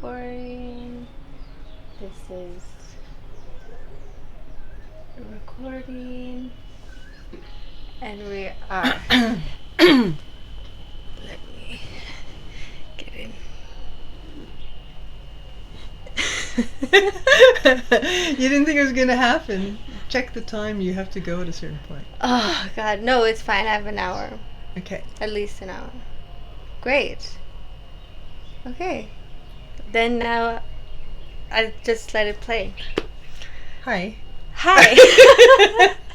recording. This is recording. And we are. Let me get in. You didn't think it was going to happen. Check the time. You have to go at a certain point. Oh, God. No, it's fine. I have an hour. Okay. At least an hour. Great. Okay. Then now I just let it play. Hi. Hi.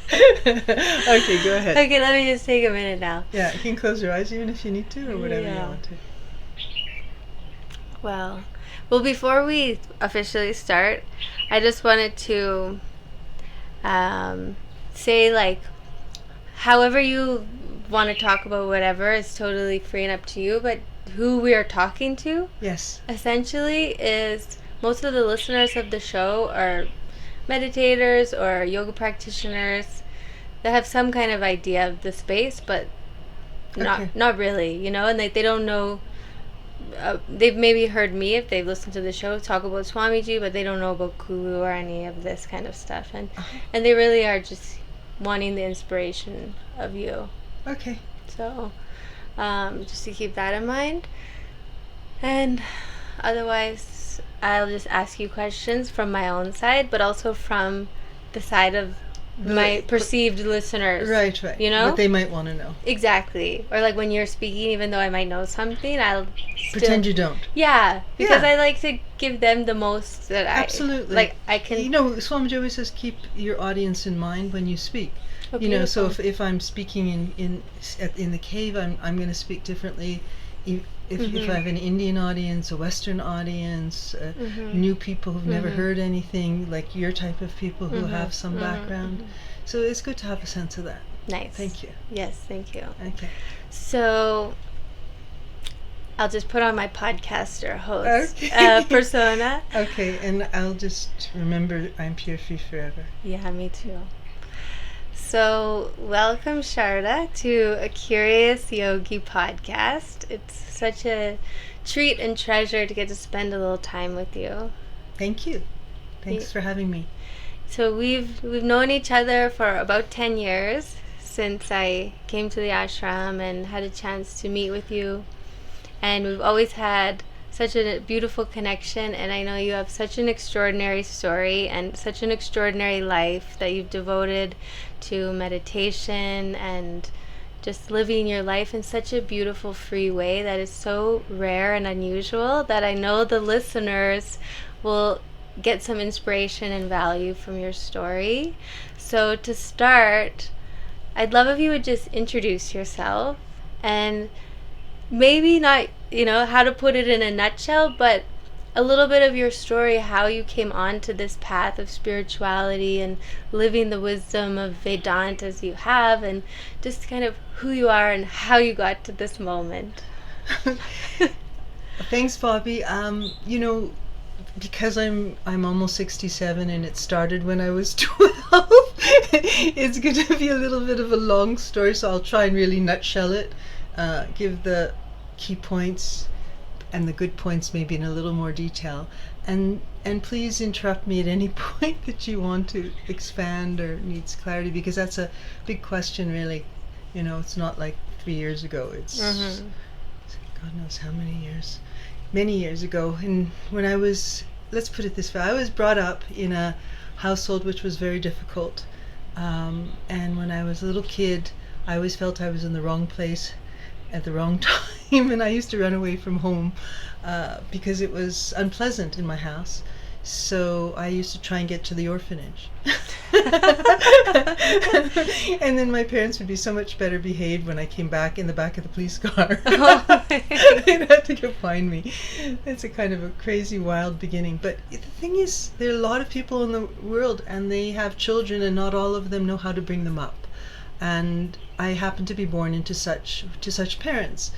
Okay, go ahead. Okay, let me just take a minute now. Yeah, you can close your eyes even if you need to or whatever you want to. Well, before we officially start, I just wanted to say, like, however you want to talk about whatever is totally free and up to you, but who we are talking to, yes, essentially, is most of the listeners of the show are meditators or yoga practitioners that have some kind of idea of the space, but not really, you know, and they don't know. They've maybe heard me, if they've listened to the show, talk about Swamiji, but they don't know about Kulu or any of this kind of stuff, and they really are just wanting the inspiration of you. Okay. So, just to keep that in mind, and otherwise, I'll just ask you questions from my own side, but also from the side of my perceived listeners. Right. You know? What they might want to know. Exactly. Or like when you're speaking, even though I might know something, I'll pretend you don't. Yeah, because I like to give them the most that Absolutely. I can. You know, Swamiji always says keep your audience in mind when you speak. Oh, you know, so if I'm speaking in the cave, I'm going to speak differently. If I have an Indian audience, a Western audience, new people who've never heard anything, like your type of people who have some background. So it's good to have a sense of that. Nice. Thank you. Yes, thank you. Okay. So I'll just put on my podcaster host persona. Okay, and I'll just remember I'm pure free forever. Yeah, me too. So, welcome, Shaarda, to a Curious Yogi podcast. It's such a treat and treasure to get to spend a little time with you. Thank you. Thanks for having me. So we've known each other for about 10 years since I came to the ashram and had a chance to meet with you. And we've always had such a beautiful connection, and I know you have such an extraordinary story and such an extraordinary life that you've devoted to meditation and just living your life in such a beautiful, free way that is so rare and unusual that I know the listeners will get some inspiration and value from your story. So to start, I'd love if you would just introduce yourself and maybe not, you know, how to put it in a nutshell, but a little bit of your story, how you came onto this path of spirituality and living the wisdom of Vedanta as you have, and just kind of who you are and how you got to this moment. Thanks, Bobby. You know, because I'm almost 67 and it started when I was 12, it's going to be a little bit of a long story, so I'll try and really nutshell it, give the key points and the good points maybe in a little more detail, and please interrupt me at any point that you want to expand or needs clarity, because that's a big question, really. You know, it's not like 3 years ago, it's God knows how many years ago. And when I was, let's put it this way, I was brought up in a household which was very difficult, and when I was a little kid I always felt I was in the wrong place at the wrong time, and I used to run away from home because it was unpleasant in my house. So I used to try and get to the orphanage. And then my parents would be so much better behaved when I came back in the back of the police car. They'd have to go find me. It's a kind of a crazy, wild beginning. But the thing is, there are a lot of people in the world, and they have children, and not all of them know how to bring them up. And I happen to be born into such parents.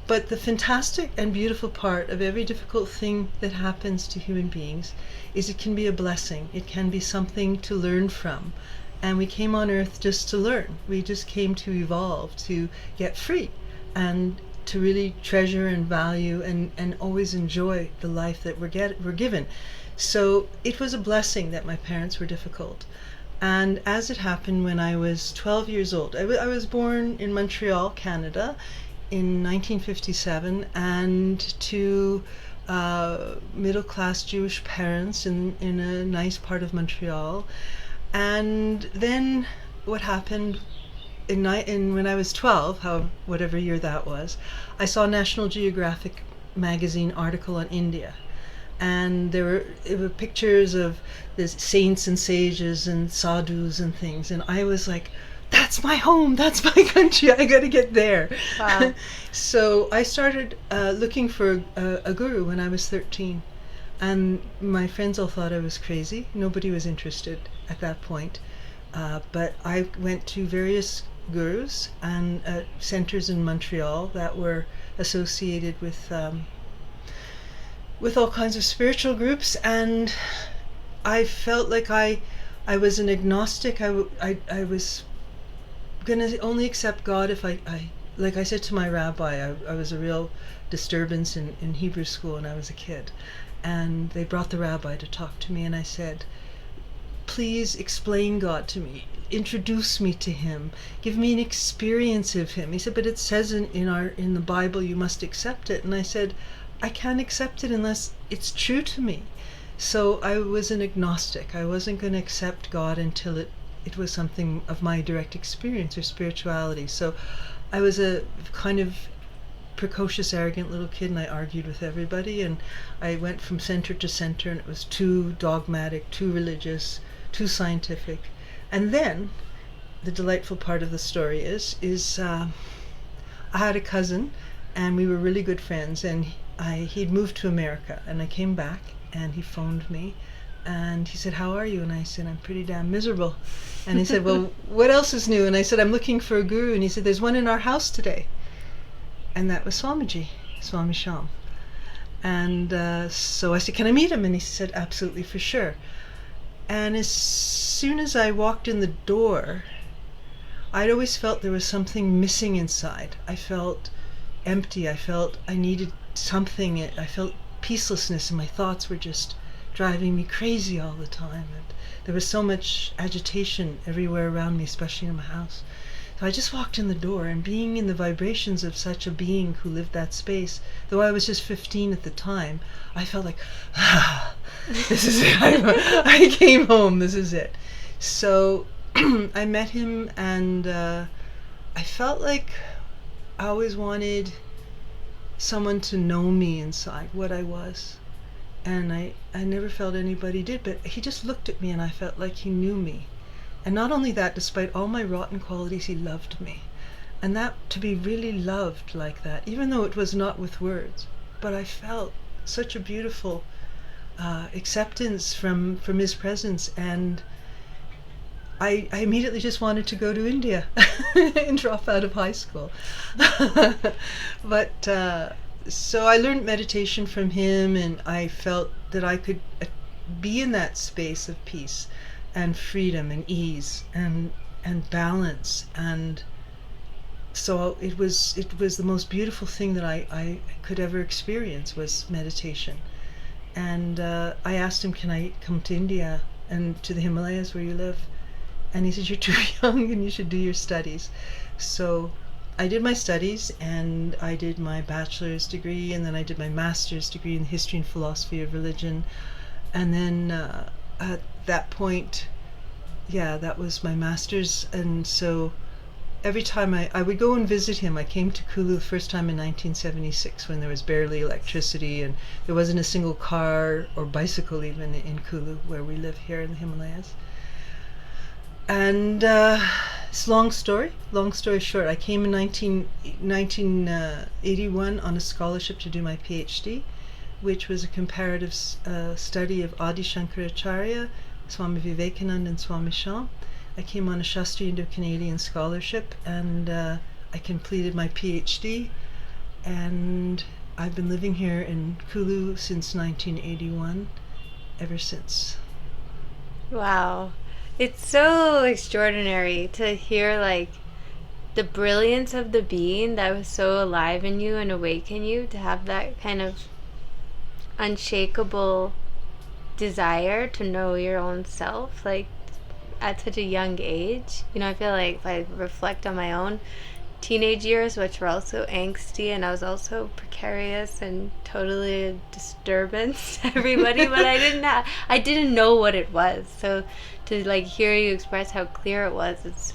But the fantastic and beautiful part of every difficult thing that happens to human beings is it can be a blessing. It can be something to learn from. And we came on earth just to learn. We just came to evolve, to get free, and to really treasure and value and always enjoy the life that we're given. So it was a blessing that my parents were difficult. And as it happened, when I was 12 years old, I was born in Montreal, Canada, in 1957, and to middle-class Jewish parents in a nice part of Montreal. And then what happened when I was 12, whatever year that was, I saw a National Geographic magazine article on India. And there were pictures of the saints and sages and sadhus and things. And I was like, that's my home, that's my country, I got to get there. Wow. So I started looking for a guru when I was 13. And my friends all thought I was crazy. Nobody was interested at that point. But I went to various gurus and centers in Montreal that were associated with all kinds of spiritual groups, and I felt like I was an agnostic. I was going to only accept God if I like I said to my rabbi, I was a real disturbance in Hebrew school when I was a kid. And they brought the rabbi to talk to me, and I said, please explain God to me. Introduce me to him. Give me an experience of him. He said, but it says in the Bible you must accept it. And I said, I can't accept it unless it's true to me. So I was an agnostic. I wasn't going to accept God until it was something of my direct experience or spirituality. So I was a kind of precocious, arrogant little kid, and I argued with everybody, and I went from center to center, and it was too dogmatic, too religious, too scientific. And then the delightful part of the story is I had a cousin, and we were really good friends, and he'd moved to America, and I came back, and he phoned me, and he said, how are you? And I said, I'm pretty damn miserable. And he said, well, what else is new? And I said, I'm looking for a guru. And he said, there's one in our house today. And that was Swami Sham. And so I said, can I meet him? And he said, absolutely, for sure. And as soon as I walked in the door, I'd always felt there was something missing inside. I felt empty. I felt I needed something. I felt peacelessness, and my thoughts were just driving me crazy all the time. And there was so much agitation everywhere around me, especially in my house. So I just walked in the door, and being in the vibrations of such a being who lived that space, though I was just 15 at the time, I felt like, this is it. I came home. This is it. So I met him, and I felt like I always wanted someone to know me inside, what I was. And I never felt anybody did, but he just looked at me, and I felt like he knew me. And not only that, despite all my rotten qualities, he loved me. And that, to be really loved like that, even though it was not with words, but I felt such a beautiful acceptance from his presence. And I immediately just wanted to go to India and drop out of high school. But so I learned meditation from him, and I felt that I could be in that space of peace and freedom and ease and balance. And so it was the most beautiful thing that I could ever experience, was meditation. And I asked him, can I come to India and to the Himalayas where you live? And he said, you're too young and you should do your studies. So I did my studies, and I did my bachelor's degree, and then I did my master's degree in history and philosophy of religion. And then at that point, that was my master's. And so every time I would go and visit him, I came to Kulu the first time in 1976, when there was barely electricity, and there wasn't a single car or bicycle even in Kulu, where we live here in the Himalayas. And it's a long story short, I came in 1981 on a scholarship to do my PhD, which was a comparative study of Adi Shankaracharya, Swami Vivekananda, and Swami Sham. I came on a Shastri Indo-Canadian scholarship, and I completed my PhD, and I've been living here in Kulu since 1981, ever since. Wow. It's so extraordinary to hear, like, the brilliance of the being that was so alive in you and awaken you, to have that kind of unshakable desire to know your own self, like at such a young age. You know, I feel like if I reflect on my own teenage years, which were also angsty, and I was also precarious and totally a disturbance to everybody, but I didn't know what it was. So to like hear you express how clear it was, it's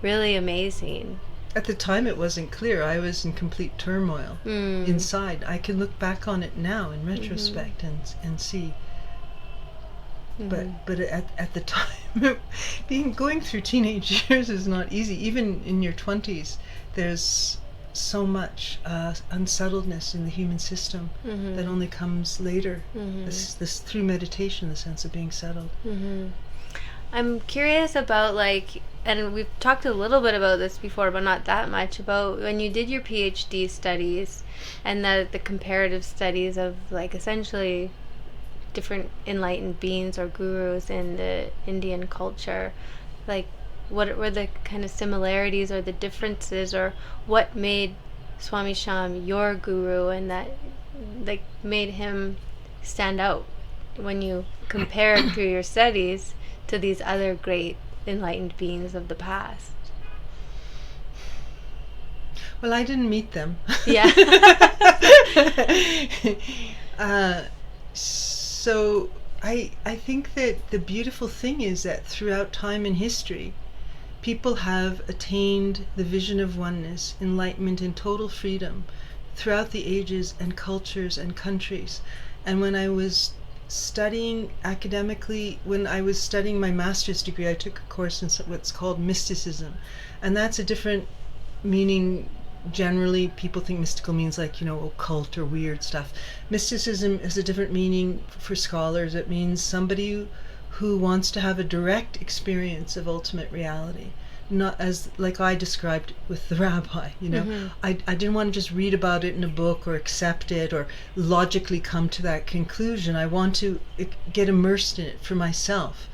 really amazing. At the time, it wasn't clear. I was in complete turmoil inside. I can look back on it now in retrospect and see. But at the time, going through teenage years is not easy. Even in your 20s, there's so much unsettledness in the human system that only comes later. This through meditation, the sense of being settled. I'm curious about, like, and we've talked a little bit about this before, but not that much, about when you did your PhD studies and the comparative studies of, like, essentially different enlightened beings or gurus in the Indian culture. Like, what were the kind of similarities or the differences, or what made Swami Sham your guru, and that, like, made him stand out when you compared through your studies to these other great enlightened beings of the past? Well, I didn't meet them. Yeah. So I think that the beautiful thing is that throughout time and history, people have attained the vision of oneness, enlightenment, and total freedom throughout the ages and cultures and countries. And when I was studying academically, when I was studying my master's degree, I took a course in what's called mysticism, and that's a different meaning. Generally, people think mystical means, like, you know, occult or weird stuff. Mysticism is a different meaning for scholars. It means somebody who wants to have a direct experience of ultimate reality, not as like I described with the rabbi. You know, I didn't want to just read about it in a book or accept it or logically come to that conclusion. I want to get immersed in it for myself.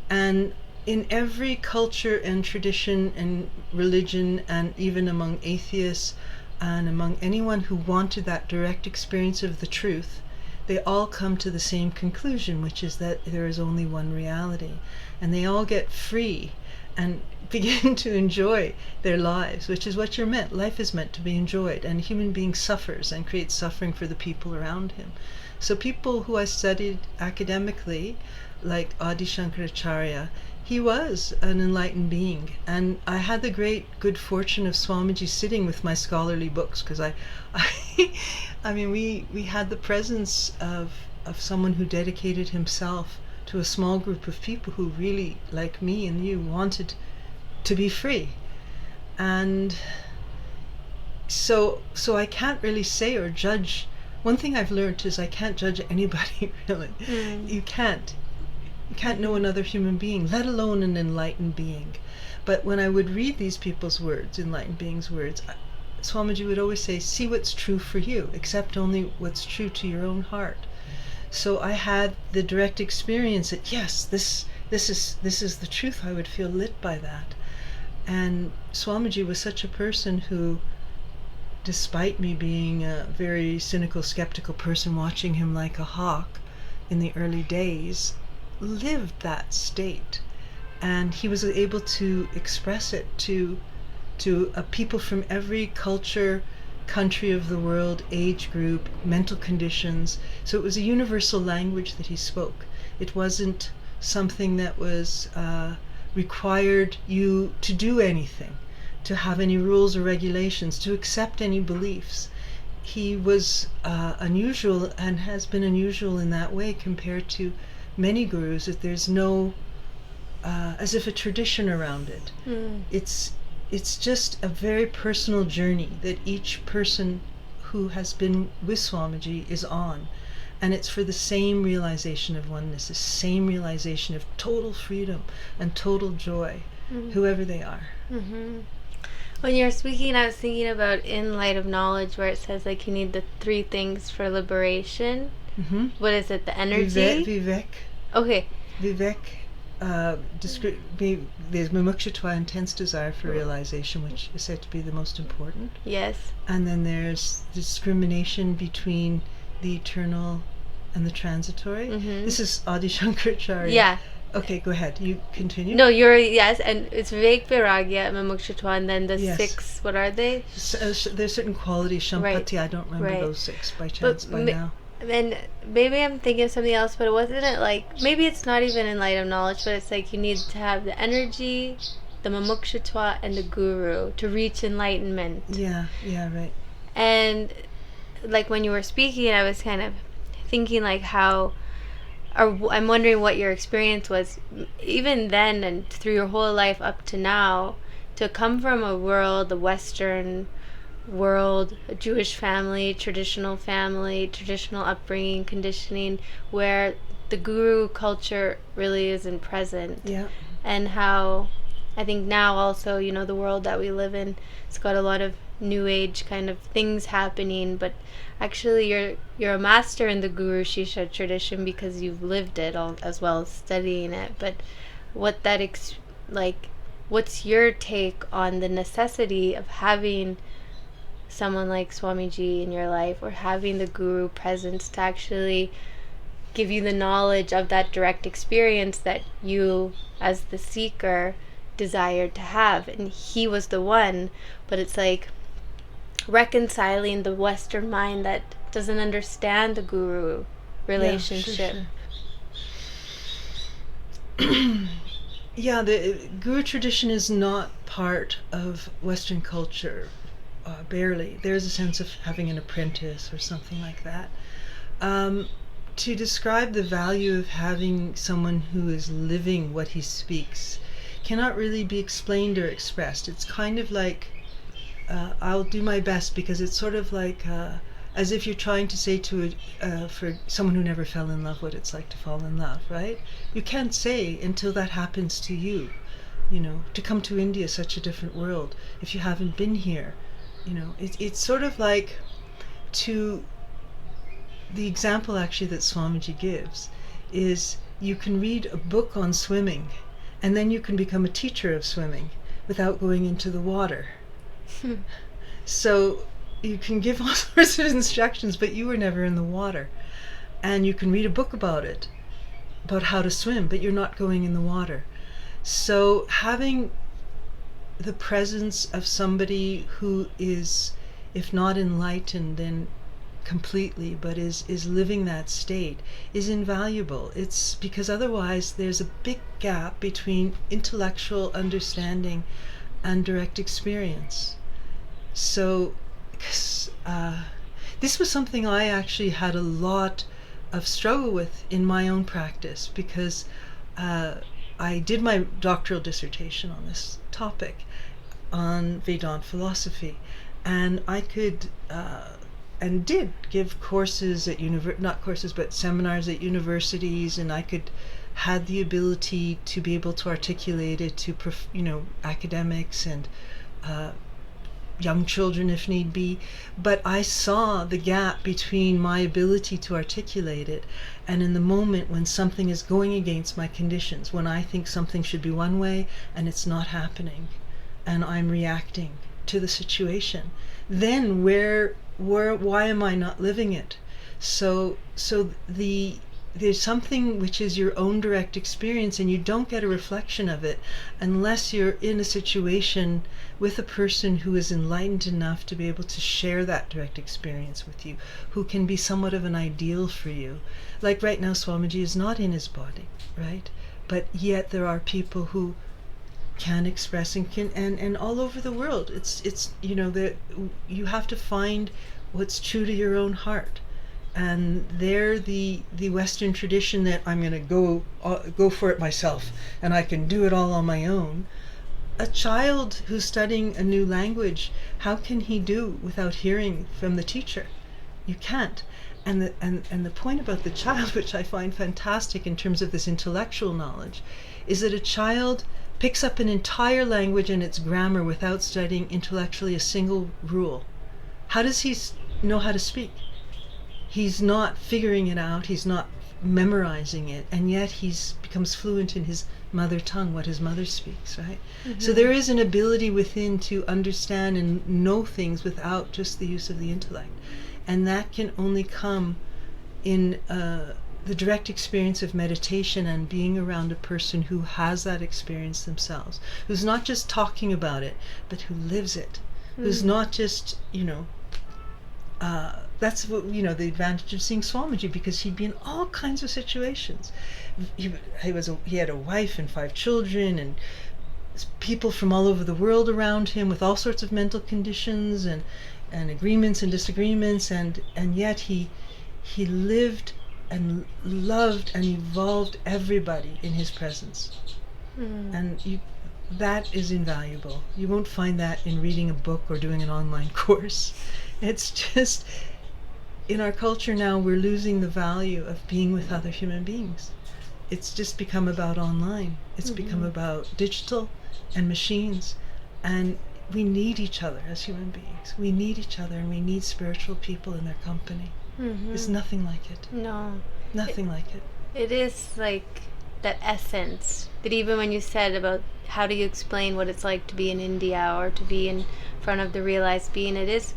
And in every culture and tradition and religion, and even among atheists and among anyone who wanted that direct experience of the truth, they all come to the same conclusion, which is that there is only one reality. And they all get free and begin to enjoy their lives, which is what you're meant. Life is meant to be enjoyed, and a human being suffers and creates suffering for the people around him. So people who I studied academically, like Adi Shankaracharya, he was an enlightened being, and I had the great good fortune of Swamiji sitting with my scholarly books, because I mean, we had the presence of someone who dedicated himself to a small group of people who really, like me and you, wanted to be free. And so I can't really say or judge. One thing I've learned is I can't judge anybody, really. You can't know another human being, let alone an enlightened being. But when I would read these people's words, enlightened beings' words, Swamiji would always say, see what's true for you, accept only what's true to your own heart. So I had the direct experience that, yes, this is the truth. I would feel lit by that. And Swamiji was such a person who, despite me being a very cynical, skeptical person watching him like a hawk in the early days, lived that state, and he was able to express it to people from every culture, country of the world, age group, mental conditions. So it was a universal language that he spoke. It wasn't something that was required you to do anything, to have any rules or regulations, to accept any beliefs. He was unusual, and has been unusual in that way compared to many gurus, that there's no as if a tradition around it. It's just a very personal journey that each person who has been with Swamiji is on, and it's for the same realization of oneness, the same realization of total freedom and total joy, whoever they are. When you're speaking, I was thinking about In Light of Knowledge, where it says, like, you need the 3 things for liberation. What is it? The energy? Vivek. Okay. Vivek, there's mumukshutwa, intense desire for realization, which is said to be the most important. Yes. And then there's discrimination between the eternal and the transitory. Mm-hmm. This is Adi Shankaracharya. Yeah. Okay, go ahead. You continue. No, yes, and it's Vivek, Vairagya, Mumukshutva, and then the Yes. 6, what are they? There's certain qualities, Shampati, I don't remember Right. those 6 by chance by now. And maybe I'm thinking of something else, but wasn't it like, maybe it's not even in light of knowledge, but it's like you need to have the energy, the Mumukshutva, and the Guru to reach enlightenment. Yeah, right. And like when you were speaking, I was kind of thinking like how, or I'm wondering what your experience was, even then and through your whole life up to now, to come from a world, the Western world, a Jewish family, traditional upbringing, conditioning, where the guru culture really isn't present. Yeah. And how I think now also, you know, the world that we live in, it's got a lot of new age kind of things happening, but actually you're a master in the Guru Shisha tradition because you've lived it all, as well as studying it. But what that what's your take on the necessity of having someone like Swamiji in your life, or having the Guru presence to actually give you the knowledge of that direct experience that you as the seeker desired to have? And he was the one, but it's like reconciling the Western mind that doesn't understand the Guru relationship. Yeah, sure. Yeah, the Guru tradition is not part of Western culture, barely. There's a sense of having an apprentice or something like that. To describe the value of having someone who is living what he speaks cannot really be explained or expressed. It's kind of like, I'll do my best, because it's sort of like as if you're trying to say to for someone who never fell in love what it's like to fall in love, right? You can't say until that happens to you. You know, to come to India, such a different world, if you haven't been here. You know, it's sort of like, to the example actually that Swamiji gives is, you can read a book on swimming and then you can become a teacher of swimming without going into the water. So you can give all sorts of instructions, but you were never in the water. And you can read a book about it, about how to swim, but you're not going in the water. So having the presence of somebody who is, if not enlightened, then completely, but is living that state, is invaluable. It's because otherwise there's a big gap between intellectual understanding and direct experience. So this was something I actually had a lot of struggle with in my own practice, because I did my doctoral dissertation on this topic, on Vedanta philosophy, and I could and did give courses at not courses but seminars at universities, and I had the ability to be able to articulate it to academics and young children if need be. But I saw the gap between my ability to articulate it and in the moment when something is going against my conditions, when I think something should be one way and it's not happening and I'm reacting to the situation, then why am I not living it? So there's something which is your own direct experience, and you don't get a reflection of it unless you're in a situation with a person who is enlightened enough to be able to share that direct experience with you, who can be somewhat of an ideal for you. Like right now, Swamiji is not in his body, right? But yet there are people who can express and all over the world. It's that you have to find what's true to your own heart. And they're the Western tradition that I'm going to go for it myself and I can do it all on my own. A child who's studying a new language, how can he do without hearing from the teacher? You can't. And the point about the child, which I find fantastic in terms of this intellectual knowledge, is that a child picks up an entire language and its grammar without studying intellectually a single rule. How does he know how to speak? He's not figuring it out. He's not memorizing it, and yet he's becomes fluent in his mother tongue, what his mother speaks, right? Mm-hmm. So there is an ability within to understand and know things without just the use of the intellect, and that can only come in the direct experience of meditation and being around a person who has that experience themselves, who's not just talking about it, but who lives it, who's not just, that's what, the advantage of seeing Swamiji, because he'd be in all kinds of situations. He had a wife and 5 children, and people from all over the world around him with all sorts of mental conditions and agreements and disagreements, and yet he lived and loved and evolved everybody in his presence. And that is invaluable. You won't find that in reading a book or doing an online course. It's just, in our culture now, we're losing the value of being with other human beings. It's just become about online. It's become about digital and machines. And we need each other as human beings. We need each other, and we need spiritual people in their company. There's nothing like it. No. Nothing like it. It is like that essence that even when you said about how do you explain what it's like to be in India or to be in front of the realized being, it's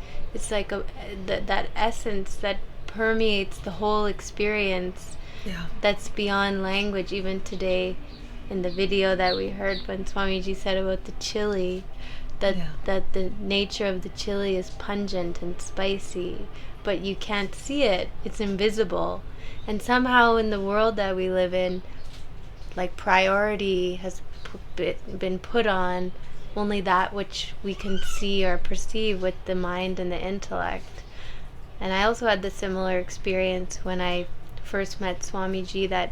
like that essence that permeates the whole experience. Yeah. That's beyond language. Even today in the video that we heard when Swamiji said about the chili, that the nature of the chili is pungent and spicy, but you can't see it. It's invisible. And somehow in the world that we live in, like, priority has been put on only that which we can see or perceive with the mind and the intellect. And I also had the similar experience when I first met Swamiji, that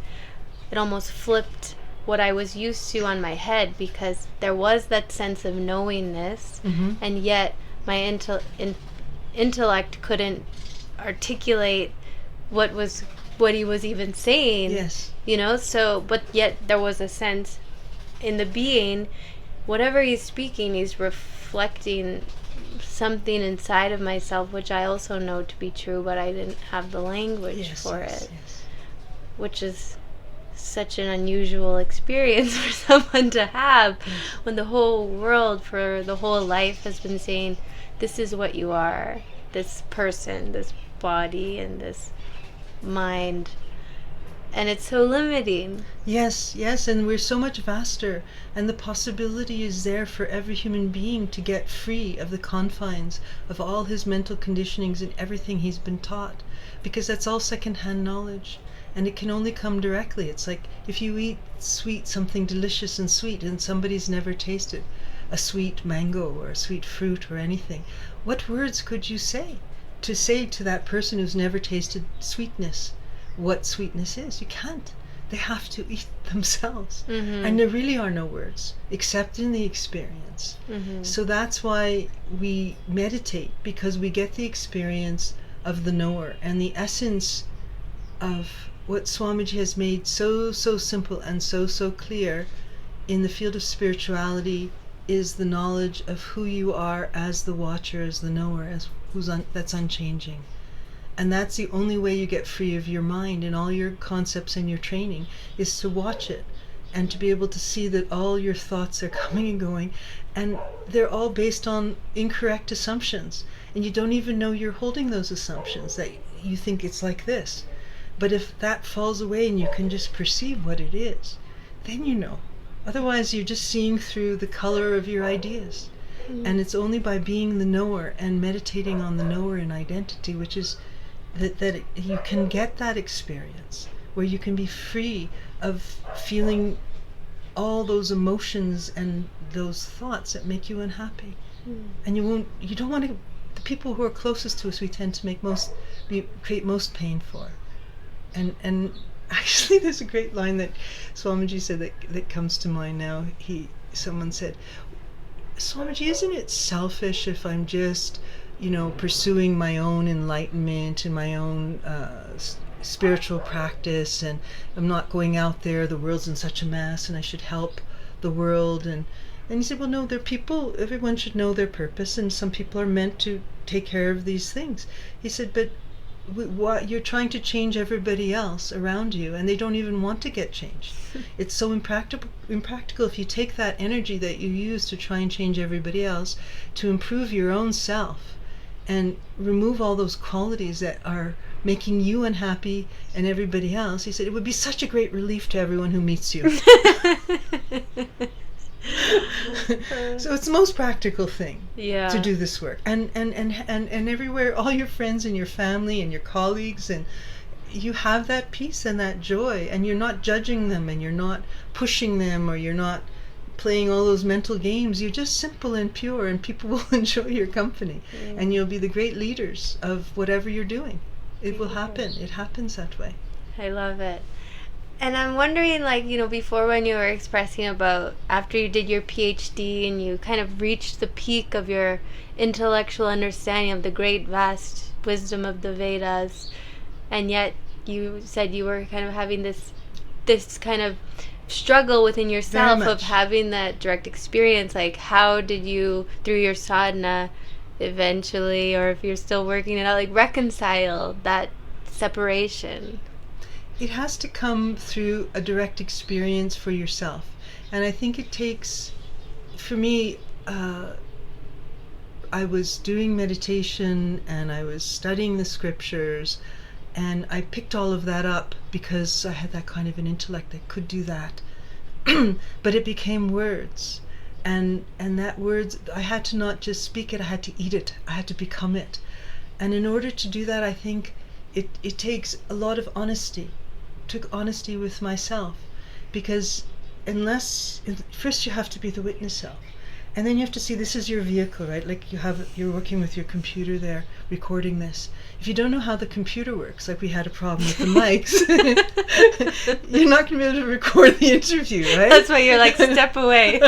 it almost flipped what I was used to on my head, because there was that sense of knowingness, and yet my intellect couldn't articulate what he was even saying. Yes. So, but yet there was a sense in the being, whatever he's speaking, he's reflecting something inside of myself, which I also know to be true, but I didn't have the language for it. Yes. Which is such an unusual experience for someone to have, when the whole world for the whole life has been saying, this is what you are, this person, this body, and this mind. And it's so limiting. Yes, and we're so much vaster, and the possibility is there for every human being to get free of the confines of all his mental conditionings and everything he's been taught, because that's all secondhand knowledge, and it can only come directly. It's like if you eat something delicious and sweet, and somebody's never tasted a sweet mango or a sweet fruit or anything, what words could you say to that person who's never tasted sweetness what sweetness is? You can't. They have to eat themselves. And there really are no words except in the experience. So that's why we meditate, because we get the experience of the knower, and the essence of what Swamiji has made so simple and so clear in the field of spirituality is the knowledge of who you are as the watcher, as the knower, as that's unchanging. And that's the only way you get free of your mind and all your concepts and your training, is to watch it and to be able to see that all your thoughts are coming and going, and they're all based on incorrect assumptions, and you don't even know you're holding those assumptions, that you think it's like this. But if that falls away and you can just perceive what it is, then you know. Otherwise you're just seeing through the color of your ideas. And it's only by being the knower and meditating on the knower in identity, which is that you can get that experience where you can be free of feeling all those emotions and those thoughts that make you unhappy. And you don't want to. The people who are closest to us, we tend to create most pain for. And actually, there's a great line that Swamiji said that comes to mind now. Someone said, Swamiji, isn't it selfish if I'm just, pursuing my own enlightenment and my own spiritual practice, and I'm not going out there, the world's in such a mess, and I should help the world? And he said, well, no, there are people, everyone should know their purpose, and some people are meant to take care of these things. He said, but what you're trying to change everybody else around you, and they don't even want to get changed. It's so impractical if you take that energy that you use to try and change everybody else to improve your own self and remove all those qualities that are making you unhappy and everybody else. He said it would be such a great relief to everyone who meets you. So it's the most practical thing to do this work, and everywhere, all your friends and your family and your colleagues, and you have that peace and that joy, and you're not judging them, and you're not pushing them, or you're not playing all those mental games. You're just simple and pure, and people will enjoy your company, and you'll be the great leaders of whatever you're doing. It will happen. It happens that way. I love it. And I'm wondering, like, before, when you were expressing about after you did your PhD and you kind of reached the peak of your intellectual understanding of the great vast wisdom of the Vedas, and yet you said you were kind of having this kind of struggle within yourself of having that direct experience. Like, how did you, through your sadhana, eventually, or if you're still working it out, like, reconcile that separation? It has to come through a direct experience for yourself. And I think it takes, for me, I was doing meditation and I was studying the scriptures, and I picked all of that up because I had that kind of an intellect that could do that. But it became words. And that words, I had to not just speak it, I had to eat it. I had to become it. And in order to do that, I think it takes a lot of honesty. Took honesty with myself, because first you have to be the witness self, and then you have to see this is your vehicle, right? Like you're working with your computer there, recording this. If you don't know how the computer works, like we had a problem with the mics, you're not going to be able to record the interview, right? That's why you're like, step away.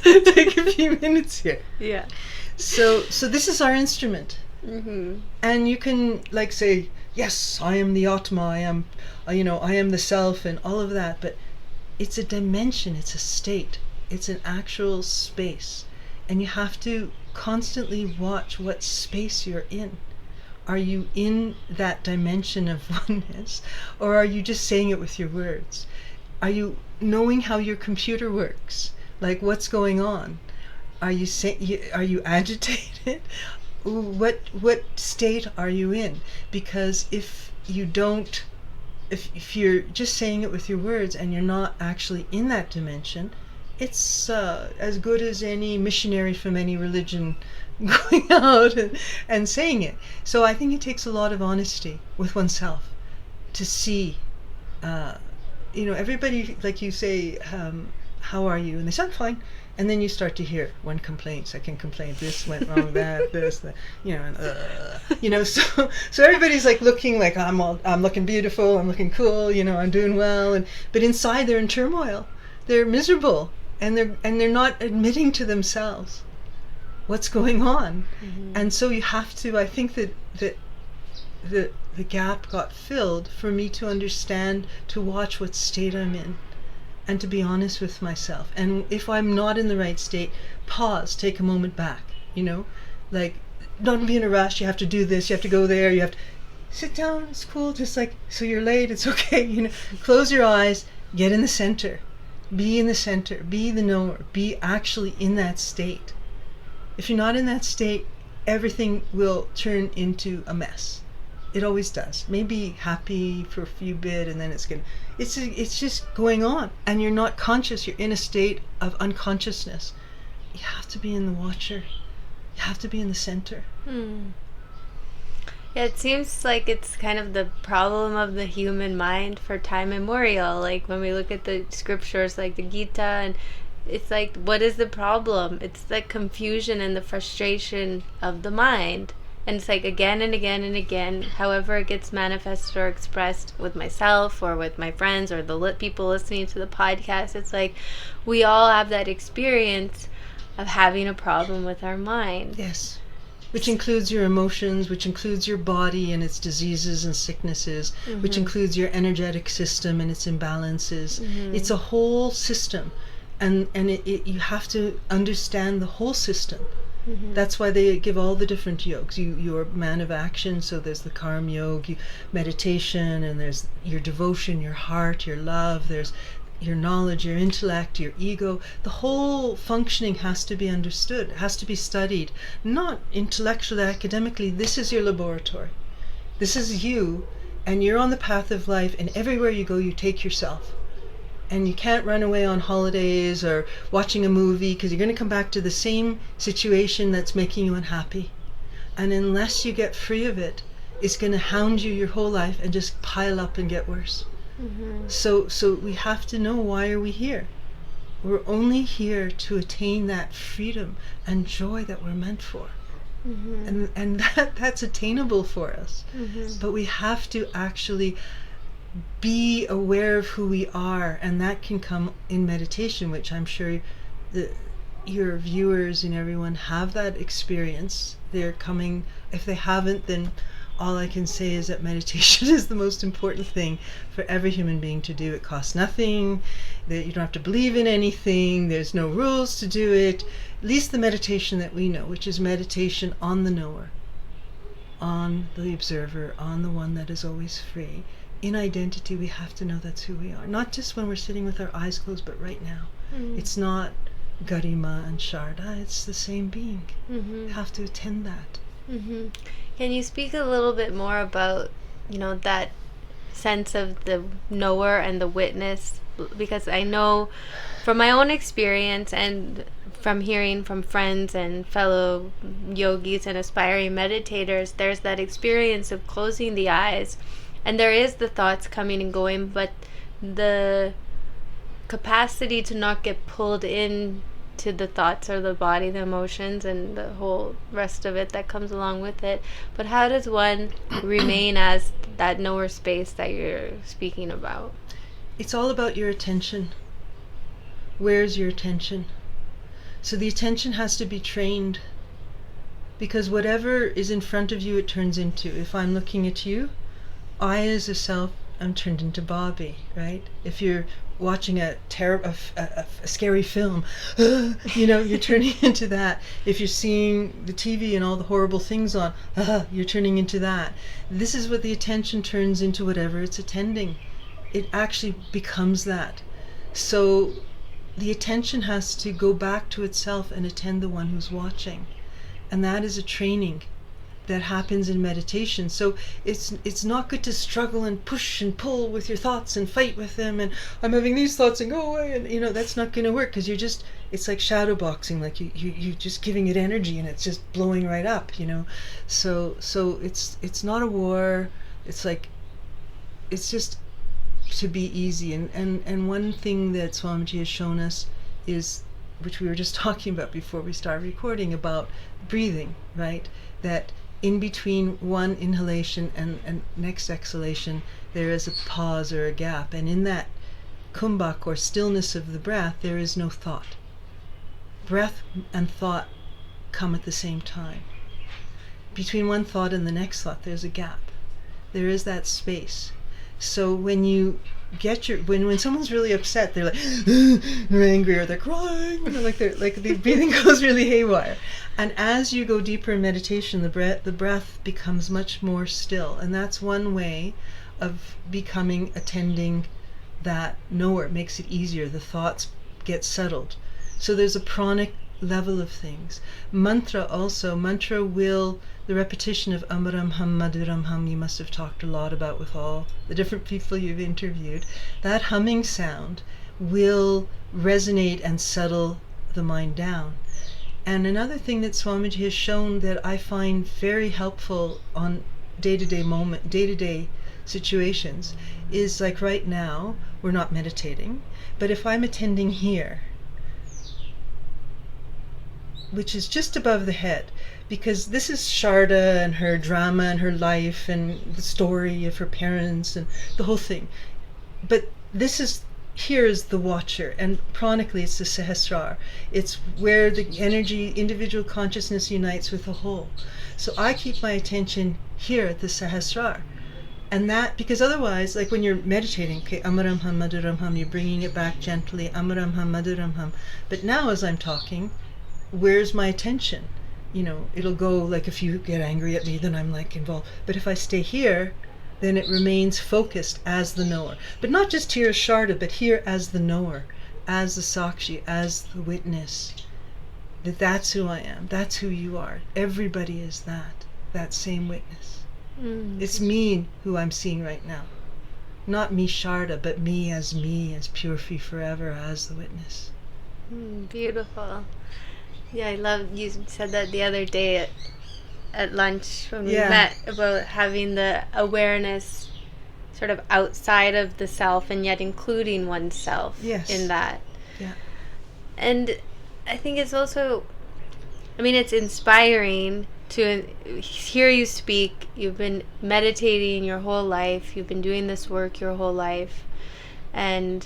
Take a few minutes here. Yeah. So this is our instrument. Mm-hmm. And you can like say, yes, I am the Atma, I am the self and all of that, but it's a dimension, it's a state, it's an actual space, and you have to constantly watch what space you're in. Are you in that dimension of oneness, or are you just saying it with your words? Are you knowing how your computer works? Like, what's going on? Are you agitated? What state are you in? Because if you don't, if you're just saying it with your words and you're not actually in that dimension, it's as good as any missionary from any religion going out and saying it. So I think it takes a lot of honesty with oneself to see, everybody, like you say, how are you? And they say, I'm fine. And then you start to hear one complaint, second complaint, this went wrong, that, this, that, so everybody's like looking like I'm looking beautiful, I'm looking cool, I'm doing well, but inside they're in turmoil, they're miserable, and they're not admitting to themselves what's going on. Mm-hmm. And so you have to, I think that the gap got filled for me to understand, to watch what state I'm in, and to be honest with myself. And if I'm not in the right state, pause, take a moment back, like, don't be in a rush, you have to do this, you have to go there, you have to sit down, it's cool, just like, so you're late, it's okay, close your eyes, get in the center, be the knower, be actually in that state. If you're not in that state, everything will turn into a mess. It always does. Maybe happy for a few bit, and then it's just going on, and you're not conscious. You're in a state of unconsciousness. You have to be in the watcher. You have to be in the center. Yeah, it seems like it's kind of the problem of the human mind for time immemorial. Like when we look at the scriptures, like the Gita, and it's like, what is the problem? It's the confusion and the frustration of the mind. And it's like again and again and again, however it gets manifested or expressed with myself or with my friends or the people listening to the podcast, it's like we all have that experience of having a problem with our mind. Yes. Which includes your emotions, which includes your body and its diseases and sicknesses, mm-hmm. which includes your energetic system and its imbalances. Mm-hmm. It's a whole system. And you have to understand the whole system That's why they give all the different yogs. You're a man of action, so there's the karma yoga, meditation, and there's your devotion, your heart, your love, there's your knowledge, your intellect, your ego. The whole functioning has to be understood, has to be studied, not intellectually, academically. This is your laboratory. This is you, and you're on the path of life, and everywhere you go, you take yourself. And you can't run away on holidays or watching a movie, because you're going to come back to the same situation that's making you unhappy. And unless you get free of it, it's going to hound you your whole life and just pile up and get worse. So we have to know, why are we here? We're only here to attain that freedom and joy that we're meant for. And that's attainable for us. But we have to actually be aware of who we are, and that can come in meditation, which I'm sure your viewers and everyone have that experience. They're coming. If they haven't, then all I can say is that meditation is the most important thing for every human being to do. It costs nothing, that you don't have to believe in anything, there's no rules to do it. At least the meditation that we know, which is meditation on the knower, on the observer, on the one that is always free. In identity, we have to know that's who we are. Not just when we're sitting with our eyes closed, but right now. It's not Garima and Shaarda, it's the same being. We have to attend that. Can you speak a little bit more about, that sense of the knower and the witness? Because I know from my own experience and from hearing from friends and fellow yogis and aspiring meditators, there's that experience of closing the eyes. And there is the thoughts coming and going, but the capacity to not get pulled in to the thoughts or the body, the emotions, and the whole rest of it that comes along with it. But how does one remain as that knower space that you're speaking about? It's all about your attention. Where's your attention? So the attention has to be trained, because whatever is in front of you, it turns into. If I'm looking at you, I as a self am turned into Bobby, right? If you're watching a scary film, you're turning into that. If you're seeing the TV and all the horrible things on, you're turning into that. This is what the attention turns into, whatever it's attending. It actually becomes that. So the attention has to go back to itself and attend the one who's watching. And that is a training that happens in meditation. So it's not good to struggle and push and pull with your thoughts and fight with them, and I'm having these thoughts and go away, and that's not going to work, because it's like shadow boxing, like you just giving it energy and it's just blowing right up, so it's not a war. It's just to be easy. And one thing that Swamiji has shown us is, which we were just talking about before we started recording, about breathing, right? That in between one inhalation and next exhalation, there is a pause or a gap. And in that kumbhak, or stillness of the breath, there is no thought. Breath and thought come at the same time. Between one thought and the next thought, there's a gap. There is that space. So when you get when someone's really upset, they're like they're angry, or they're crying, like the breathing goes really haywire. And as you go deeper in meditation, the breath becomes much more still, and that's one way of attending that knower. It makes it easier. The thoughts get settled. So there's a pranic level of things. Mantra will, the repetition of Amaram Ham Maduram Ham, you must have talked a lot about with all the different people you've interviewed. That humming sound will resonate and settle the mind down. And another thing that Swamiji has shown that I find very helpful on day-to-day situations is, like right now, we're not meditating, but if I'm attending here, which is just above the head, because this is Shaarda and her drama and her life and the story of her parents and the whole thing. But here is the watcher, and pranically it's the Sahasrar. It's where the energy, individual consciousness unites with the whole. So I keep my attention here at the Sahasrar. And that, because otherwise, like when you're meditating, okay, Amaram Ham Maduram Ham, you're bringing it back gently, Amaram Ham Maduram Ham. But now as I'm talking, where's my attention? it'll go, like, if you get angry at me, then I'm like involved. But if I stay here, then it remains focused as the knower. But not just here as Shaarda, but here as the knower, as the Sakshi, as the witness. That's who I am. That's who you are. Everybody is that same witness. It's me who I'm seeing right now. Not me, Shaarda, but me as pure free forever, as the witness. Beautiful. Yeah, I love you said that the other day at lunch when we met, about having the awareness sort of outside of the self and yet including oneself in that. Yeah. And I think it's also, it's inspiring to hear you speak. You've been meditating your whole life. You've been doing this work your whole life. And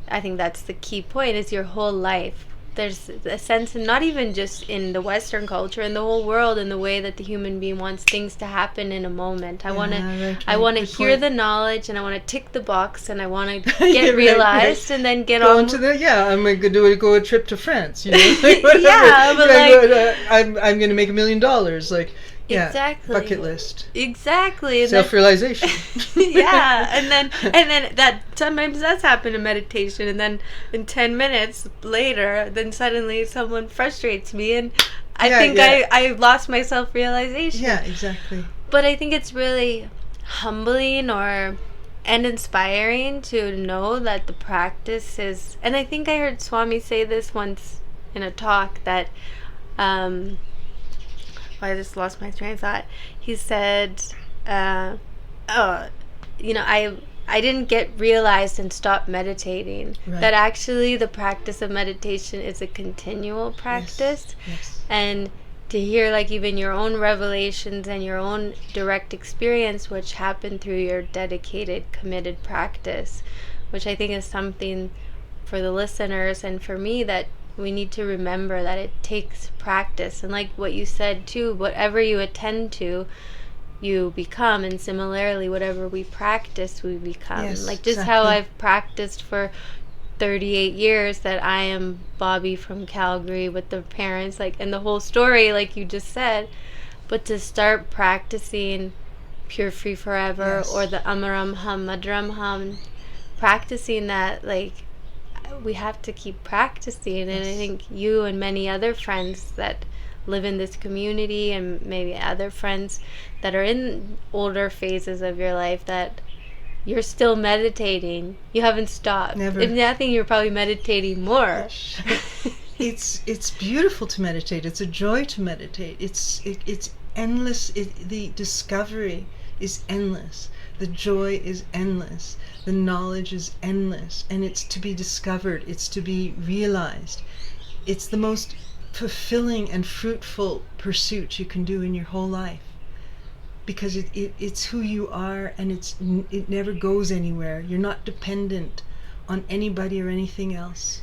I think that's the key point, is your whole life. There's a sense, and not even just in the Western culture, in the whole world, in the way that the human being wants things to happen in a moment. I want to hear the knowledge, and I want to tick the box, and I want to get realized, and then get on. I'm going to go a trip to France. Like, yeah, but I'm going to make $1 million. Like. Yeah, exactly. Bucket list. Exactly. And self-realization. Yeah, and then that sometimes that's happened in meditation, and then in 10 minutes later, then suddenly someone frustrates me, and I think I lost my self-realization. Yeah, exactly. But I think it's really humbling and inspiring to know that the practice is, and I think I heard Swami say this once in a talk that. I just lost my train of thought. He said, I didn't get realized and stop meditating. Right. That actually the practice of meditation is a continual practice. Yes. And to hear, like, even your own revelations and your own direct experience, which happened through your dedicated, committed practice, which I think is something for the listeners and for me that we need to remember, that it takes practice. And like what you said too, whatever you attend to, you become. And similarly, whatever we practice, we become. Yes, like just exactly. how I've practiced for 38 years that I am Bobby from Calgary with the parents, like, and the whole story, like you just said. But to start practicing Pure Free Forever, or the Amaram Hum, Madram Hum, practicing that, like, we have to keep practicing. And I think you and many other friends that live in this community, and maybe other friends that are in older phases of your life, that you're still meditating. You haven't stopped. Never. If nothing, you're probably meditating more. It's beautiful to meditate. It's a joy to meditate. It's endless. The discovery is endless. The joy is endless. The knowledge is endless, and it's to be discovered. It's to be realized. It's the most fulfilling and fruitful pursuit you can do in your whole life, because it's who you are, and it never goes anywhere. You're not dependent on anybody or anything else.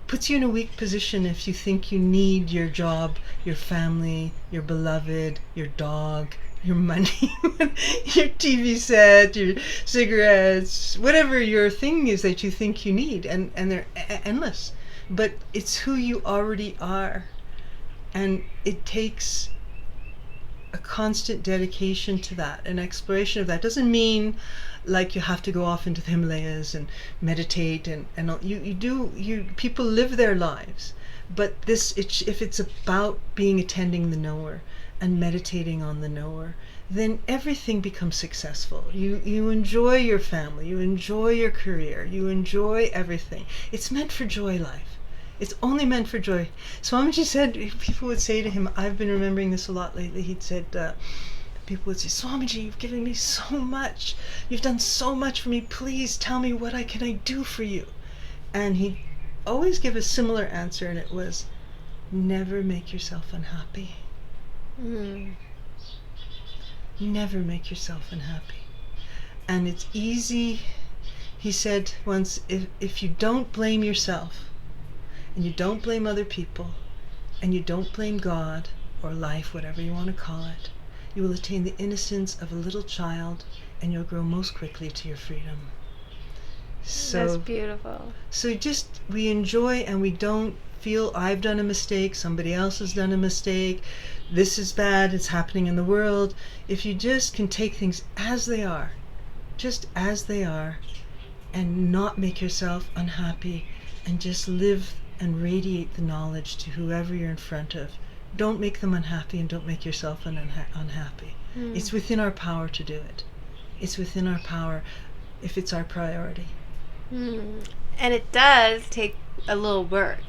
Puts you in a weak position if you think you need your job, your family, your beloved, your dog, your money, your TV set, your cigarettes, whatever your thing is that you think you need, and they're endless. But it's who you already are, and it takes a constant dedication to that, an exploration of that. Doesn't mean like you have to go off into the Himalayas and meditate, and people live their lives, but if it's about attending the knower and meditating on the knower, then everything becomes successful. You enjoy your family, you enjoy your career, you enjoy everything. It's meant for joy, life. It's only meant for joy. Swamiji said, people would say to him, I've been remembering this a lot lately, he'd said, people would say, Swamiji, you've given me so much. You've done so much for me. Please tell me what can I do for you? And he'd always give a similar answer, and it was, never make yourself unhappy. Never make yourself unhappy. And it's easy, he said once, if you don't blame yourself, and you don't blame other people, and you don't blame God or life, whatever you want to call it, you will attain the innocence of a little child, and you'll grow most quickly to your freedom. So that's beautiful. So we enjoy, and we don't feel I've done a mistake, somebody else has done a mistake, this is bad, it's happening in the world, if you just can take things as they are, just as they are, and not make yourself unhappy, and just live and radiate the knowledge to whoever you're in front of. Don't make them unhappy, and don't make yourself unhappy. It's within our power to do it. It's within our power if it's our priority. And it does take a little work.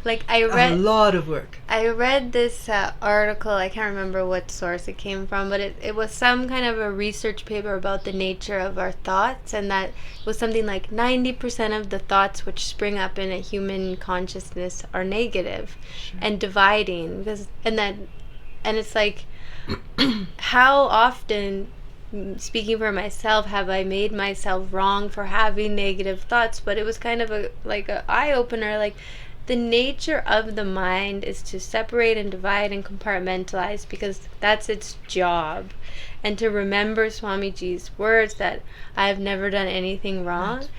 Like I read a lot of work. I read this article, I can't remember what source it came from, but it was some kind of a research paper about the nature of our thoughts, and that it was something like 90% of the thoughts which spring up in a human consciousness are negative and dividing, and it's like how often, speaking for myself, have I made myself wrong for having negative thoughts? But it was kind of a eye-opener, like the nature of the mind is to separate and divide and compartmentalize, because that's its job. And to remember Swamiji's words that I have never done anything wrong. Right.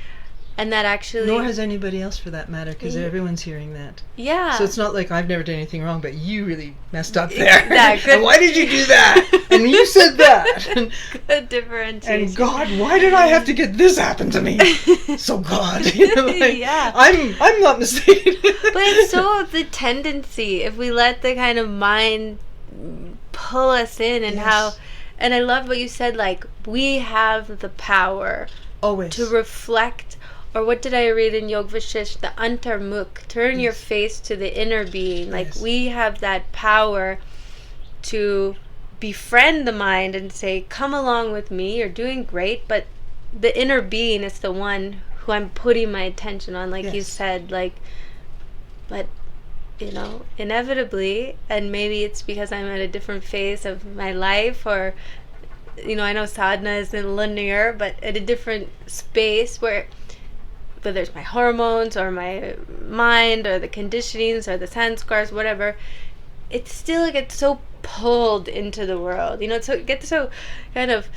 And that actually... Nor has anybody else, for that matter, because everyone's hearing that. Yeah. So it's not like I've never done anything wrong, but you really messed up there. And why did you do that? And you said that. Good differentiation. And God, why did I have to get this happen to me? So God, yeah. I'm not mistaken. But it's so the tendency, if we let the kind of mind pull us in, and how... And I love what you said, like, we have the power always to reflect. Or what did I read in Yog Vashish? The antarmukh. Turn your face to the inner being. Like, we have that power to befriend the mind and say, come along with me, you're doing great. But the inner being is the one who I'm putting my attention on, like you said. Like, but, you know, inevitably, and maybe it's because I'm at a different phase of my life, or, you know, I know sadhana isn't linear, but at a different space where... whether it's my hormones or my mind or the conditionings or the sanskars, whatever, it still gets so pulled into the world. You know, so it gets so kind of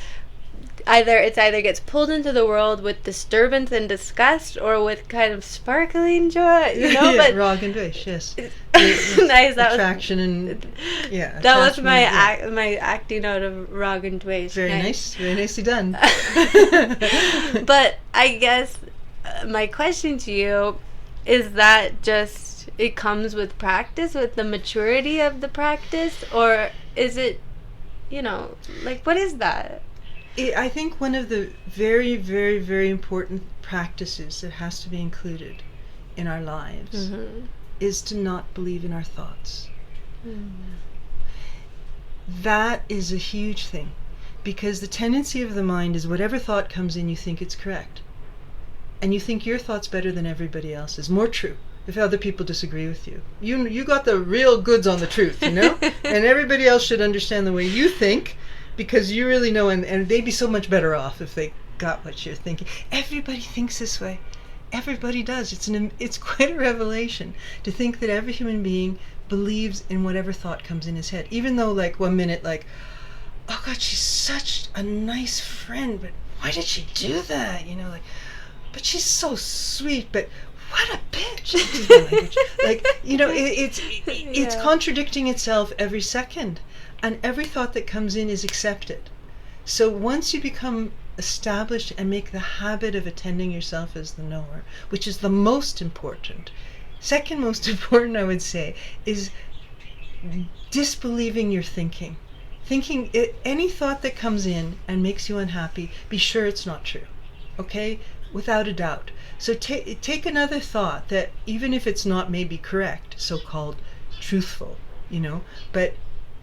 either gets pulled into the world with disturbance and disgust, or with kind of sparkling joy. You know, yeah, but rag and dvesh, yes. Nice. That attraction was, and that was my my acting out of rag and dvesh. Very nice, very nicely done. But I guess. My question to you is that just it comes with practice, with the maturity of the practice, or is it, you know, like, what is that? I think one of the very, very, very important practices that has to be included in our lives is to not believe in our thoughts. That is a huge thing, because the tendency of the mind is whatever thought comes in, you think it's correct. And you think your thought's better than everybody else's, more true, if other people disagree with you. You got the real goods on the truth, you know? And everybody else should understand the way you think, because you really know, and they'd be so much better off if they got what you're thinking. Everybody thinks this way. Everybody does. It's quite a revelation to think that every human being believes in whatever thought comes in his head. Even though, like, 1 minute, like, oh God, she's such a nice friend, but why did she do that? You know, like... but she's so sweet, but what a bitch. Like, you know, it's contradicting itself every second. And every thought that comes in is accepted. So once you become established and make the habit of attending yourself as the knower, which is the most important. Second most important, I would say, is disbelieving your thinking. Thinking, any thought that comes in and makes you unhappy, be sure it's not true. Okay? Without a doubt. So take another thought that, even if it's not maybe correct, so-called truthful, you know, but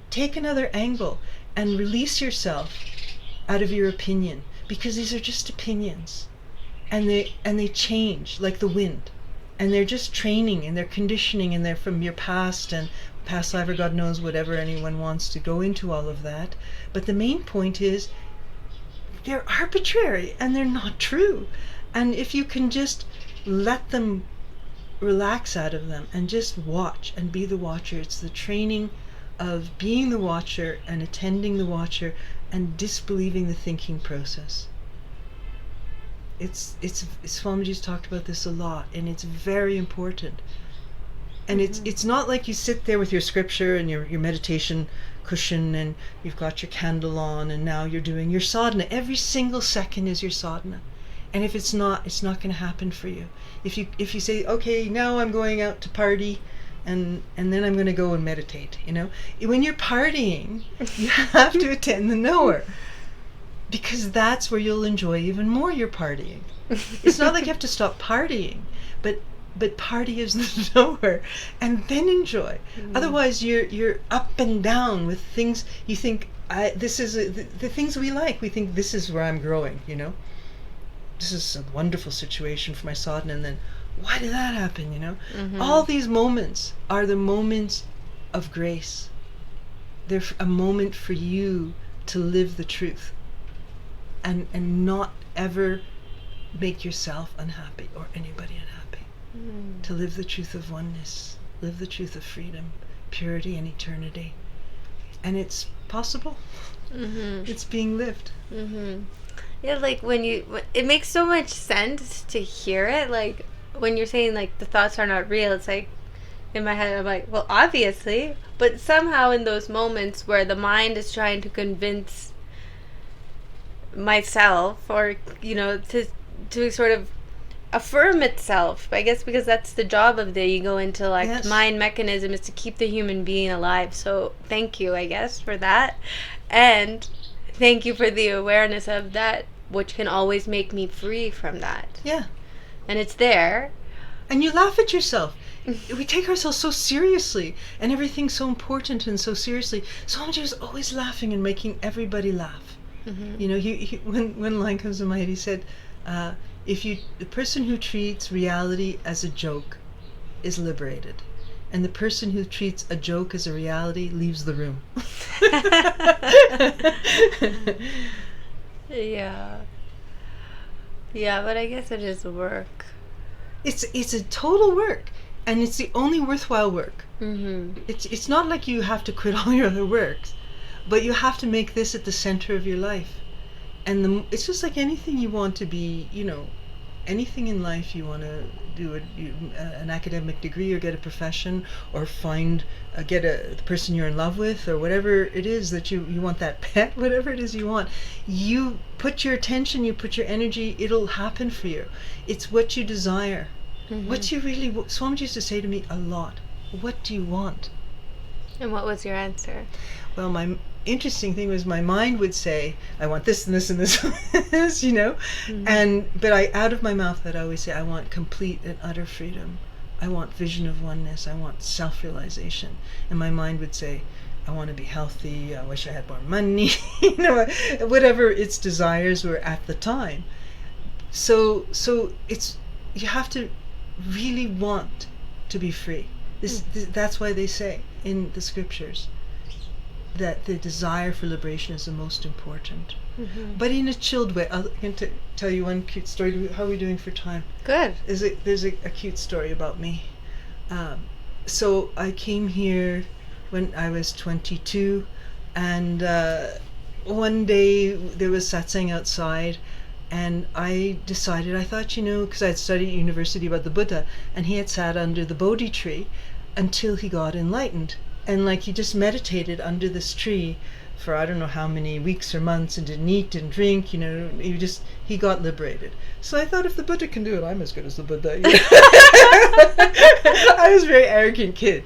take another angle and release yourself out of your opinion, because these are just opinions, and they change like the wind, and they're just training and they're conditioning, and they're from your past and past life, or God knows whatever anyone wants to go into all of that. But the main point is they're arbitrary and they're not true. And if you can just let them relax out of them and just watch and be the watcher, it's the training of being the watcher and attending the watcher and disbelieving the thinking process. Swamiji's talked about this a lot, and it's very important. And it's not like you sit there with your scripture and your meditation cushion and you've got your candle on and now you're doing your sadhana. Every single second is your sadhana. And if it's not going to happen for you. If you say, okay, now I'm going out to party and then I'm going to go and meditate, when you're partying, you have to attend the knower, because that's where you'll enjoy even more your partying. It's not like you have to stop partying, but party is the knower and then enjoy. Otherwise you're up and down with things you think, this is the things we like. We think this is where I'm growing, This is a wonderful situation for my sadhana, and then why did that happen, All these moments are the moments of grace. They're a moment for you to live the truth and not ever make yourself unhappy or anybody unhappy. To live the truth of oneness, live the truth of freedom, purity and eternity. And it's possible. It's being lived. Yeah, like it makes so much sense to hear it. Like when you're saying like the thoughts are not real, it's like in my head I'm like, well, obviously, but somehow in those moments where the mind is trying to convince myself or to sort of affirm itself, I guess, because that's the job of the ego intellect. Yes. Mind mechanism is to keep the human being alive. So thank you, I guess, for that, and thank you for the awareness of that, which can always make me free from that. Yeah. And it's there. And you laugh at yourself. We take ourselves so seriously and everything's so important and so seriously. Swamiji is always laughing and making everybody laugh. He when line comes to mind, he said, the person who treats reality as a joke is liberated, and the person who treats a joke as a reality leaves the room. Yeah, but I guess it is work. It's a total work, and it's the only worthwhile work. It's not like you have to quit all your other works, but you have to make this at the center of your life. And it's just like anything you want to be, anything in life you want to do an academic degree or get a profession or get the person you're in love with or whatever it is that you want, that pet, whatever it is you want. You put your attention, you put your energy, it'll happen for you. It's what you desire. What you really Swamiji used to say to me a lot, what do you want? And what was your answer? Well, my interesting thing was my mind would say, I want this and this and this and this, but out of my mouth I'd always say, I want complete and utter freedom. I want vision of oneness. I want self-realization. And my mind would say, I want to be healthy. I wish I had more money. Whatever its desires were at the time. So you have to really want to be free. That's why they say in the scriptures that the desire for liberation is the most important. But in a chilled way. I'm going to tell you one cute story. How are we doing for time? Good. There's a cute story about me. So I came here when I was 22, and one day there was satsang outside, and I decided, I thought, because I'd studied at university about the Buddha, and he had sat under the Bodhi tree until he got enlightened. And he just meditated under this tree for I don't know how many weeks or months and didn't eat, didn't drink, he got liberated. So I thought, if the Buddha can do it, I'm as good as the Buddha. I was a very arrogant kid,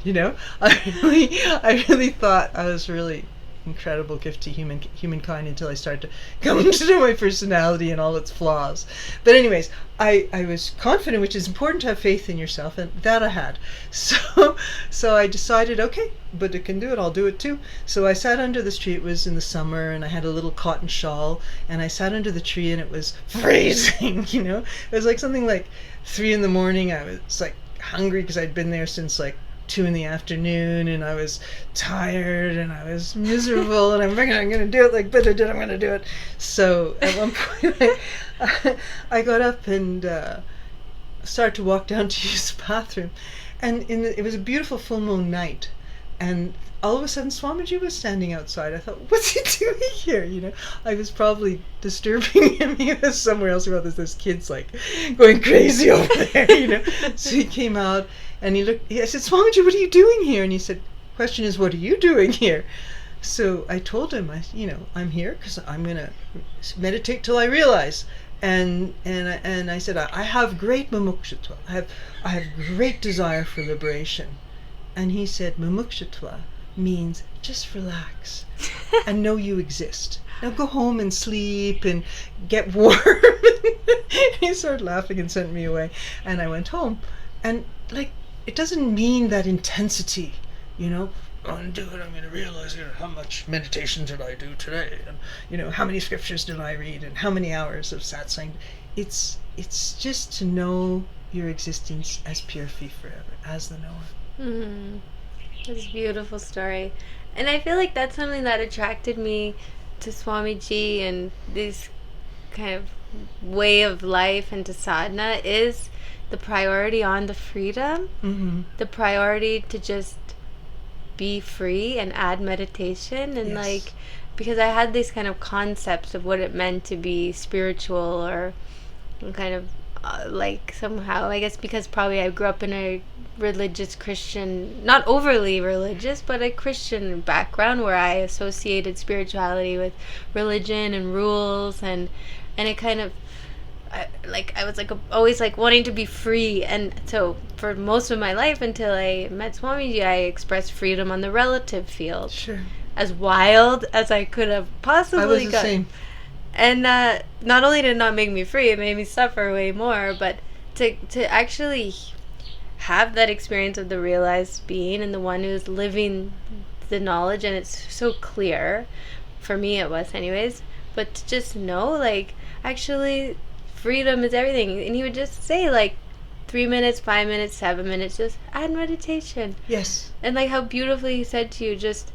I really thought I was really incredible gift to humankind until I started to come to know my personality and all its flaws. But anyways, I was confident, which is important to have faith in yourself, and that I had. So I decided, okay, Buddha can do it, I'll do it too. So I sat under this tree. It was in the summer, and I had a little cotton shawl, and I sat under the tree, and it was freezing, It was something like 3 a.m. I was hungry because I'd been there since 2 p.m, and I was tired and I was miserable, and I'm going to do it like Buddha did. I'm going to do it. So at one point I got up and started to walk down to use the bathroom, and it was a beautiful full moon night, and all of a sudden Swamiji was standing outside. I thought, what's he doing here? You know, I was probably disturbing him. He was somewhere else. About this kid's like going crazy over there, you know. So he came out and he looked. I said, Swamiji, what are you doing here? And he said, question is, what are you doing here? So I told him, I'm here because I'm gonna meditate till I realize. And I said, I have great mumukshutva. I have great desire for liberation. And he said, mumukshutva means just relax and know you exist. Now go home and sleep and get warm. He started laughing and sent me away. And I went home. And like, it doesn't mean that intensity, you know. I'm going to do it. I'm going to realize how much meditation did I do today, and how many scriptures did I read, and how many hours of satsang. It's just to know your existence as pure fee forever, as the knower. Mm-hmm. That's a beautiful story, and I feel like that's something that attracted me to Swamiji and this kind of way of life and to sadhana is the priority on the freedom, the priority to just be free and add meditation and like, because I had these kind of concepts of what it meant to be spiritual or kind of like somehow, I guess because probably I grew up in a religious Christian, not overly religious, but a Christian background where I associated spirituality with religion and rules and it kind of I was always wanting to be free, and so for most of my life until I met Swamiji, I expressed freedom on the relative field. Sure. As wild as I could have possibly I was the got. same. And not only did it not make me free, it made me suffer way more, but to actually have that experience of the realized being and the one who's living the knowledge, and it's so clear, for me it was anyways, but to just know, actually freedom is everything. And he would just say 3 minutes, 5 minutes, 7 minutes, just add meditation. Yes. And how beautifully he said to you, just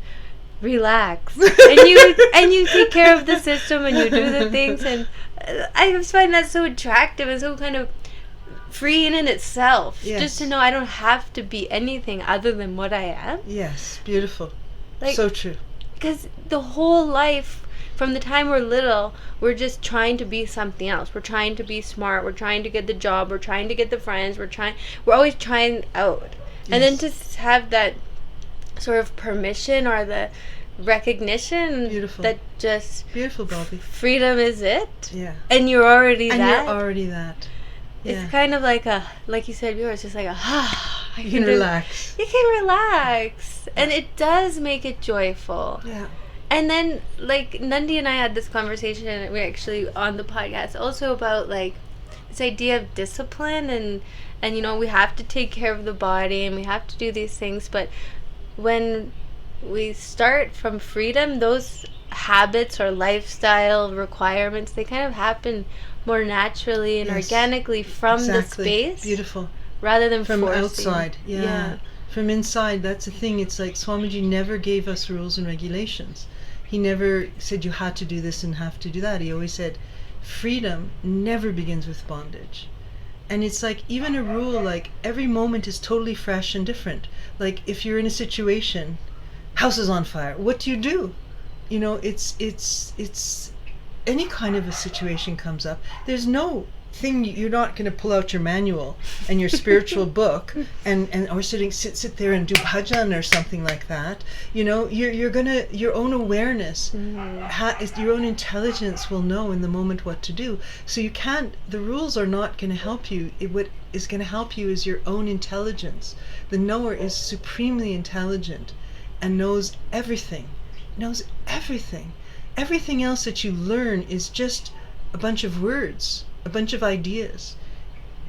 relax. and you take care of the system and you do the things, and I just find that so attractive and so kind of freeing in itself. Yes. Just to know I don't have to be anything other than what I am. Yes, beautiful. So true. Because the whole life, from the time we're little, we're just trying to be something else. We're trying to be smart. We're trying to get the job. We're trying to get the friends. We're always trying out. Yes. And then to have that sort of permission or the recognition. Beautiful. That just beautiful, Bobby. Freedom is it. Yeah. And you're already and that. And you're already that. Yeah. It's kind of like you said before, it's just you can relax. You can relax. And it does make it joyful. Yeah. And then, Nandi and I had this conversation, we actually on the podcast, also about, this idea of discipline, and we have to take care of the body, and we have to do these things, but when we start from freedom, those habits or lifestyle requirements, they kind of happen more naturally and organically from the space. Beautiful. Rather than from forcing. Outside. Yeah. From inside, that's the thing. It's like Swamiji never gave us rules and regulations. He never said you had to do this and have to do that. He always said freedom never begins with bondage. And it's even a rule, every moment is totally fresh and different. If you're in a situation, house is on fire, what do? It's any kind of a situation comes up. There's no thing, you're not going to pull out your manual and your spiritual book or sit there and do bhajan or something like that. You're gonna, your own awareness, your own intelligence will know in the moment what to do. So you can't, the rules are not going to help you. What is going to help you is your own intelligence. The knower is supremely intelligent and knows everything. Everything else that you learn is just a bunch of words, a bunch of ideas.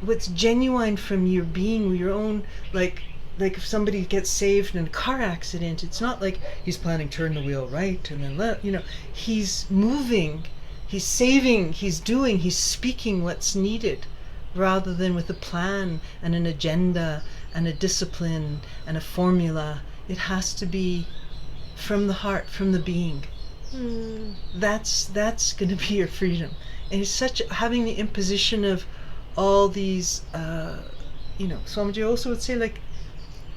What's genuine from your being, your own, like if somebody gets saved in a car accident, it's not like he's planning turn the wheel right and then left. He's moving, he's saving, he's doing, he's speaking what's needed, rather than with a plan and an agenda and a discipline and a formula. It has to be from the heart, from the being. That's going to be your freedom. And it's having the imposition of all these, Swamiji also would say,